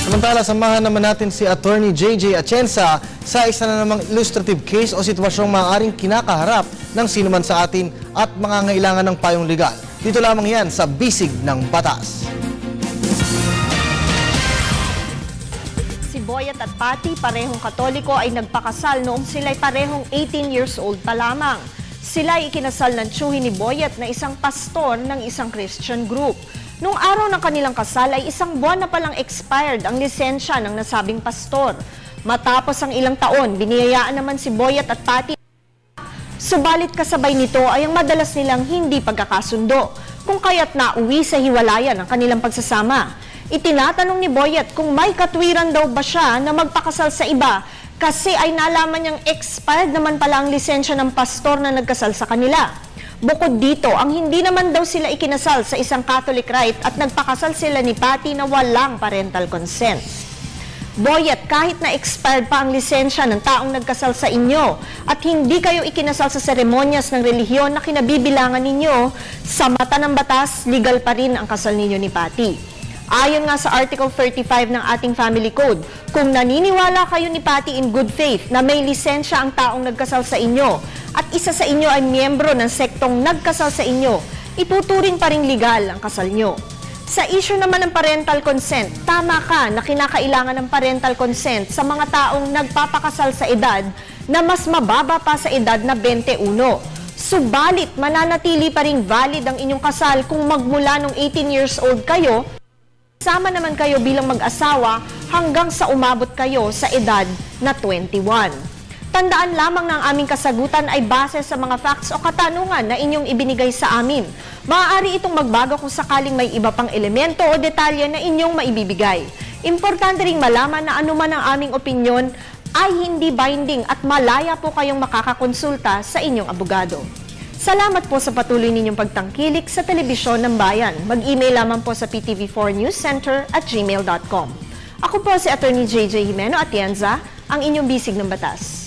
Samantala, samahan naman natin si Attorney JJ Atienza sa isa na namang illustrative case o sitwasyong maaaring kinakaharap ng sinuman sa atin at mangangailangan ng payong legal. Dito lamang yan sa Bisig ng Batas. Si Boyet at Patty, parehong Katoliko, ay nagpakasal noong sila'y parehong 18 years old pa lamang. Sila ay ikinasal ng tiyuhin ni Boyet na isang pastor ng isang Christian group. Noong araw ng kanilang kasal ay isang buwan na palang expired ang lisensya ng nasabing pastor. Matapos ang ilang taon, biniyayaan naman si Boyet at Patty. Subalit kasabay nito ay ang madalas nilang hindi pagkakasundo, kung kaya't nauwi sa hiwalayan ang kanilang pagsasama. Itinatanong ni Boyet kung may katwiran daw ba siya na magpakasal sa iba kasi ay nalaman niyang expired naman pala ang lisensya ng pastor na nagkasal sa kanila. Bukod dito, ang hindi naman daw sila ikinasal sa isang Catholic rite at nagpakasal sila ni Patty na walang parental consent. Boyet, kahit na expired pa ang lisensya ng taong nagkasal sa inyo at hindi kayo ikinasal sa seremonyas ng relihiyon na kinabibilangan ninyo, sa mata ng batas, legal pa rin ang kasal ninyo ni Patty. Ayon nga sa Article 35 ng ating Family Code, kung naniniwala kayo ni Patty in good faith na may lisensya ang taong nagkasal sa inyo at isa sa inyo ay miyembro ng sektong nagkasal sa inyo, ituturing pa ring legal ang kasal nyo. Sa issue naman ng parental consent, tama ka na kinakailangan ng parental consent sa mga taong nagpapakasal sa edad na mas mababa pa sa edad na 21. Subalit, mananatili pa ring valid ang inyong kasal kung magmula nung 18 years old kayo, sama naman kayo bilang mag-asawa hanggang sa umabot kayo sa edad na 21. Tandaan lamang na ang aming kasagutan ay base sa mga facts o katanungan na inyong ibinigay sa amin. Maaari itong magbago kung sakaling may iba pang elemento o detalye na inyong maibibigay. Importante ring malaman na anuman ang aming opinyon ay hindi binding at malaya po kayong makakakonsulta sa inyong abogado. Salamat po sa patuloy ninyong pagtangkilik sa Telebisyon ng Bayan. Mag-email lamang po sa ptv4newscenter@gmail.com. Ako po si Attorney JJ Atienza, ang inyong bisig ng batas.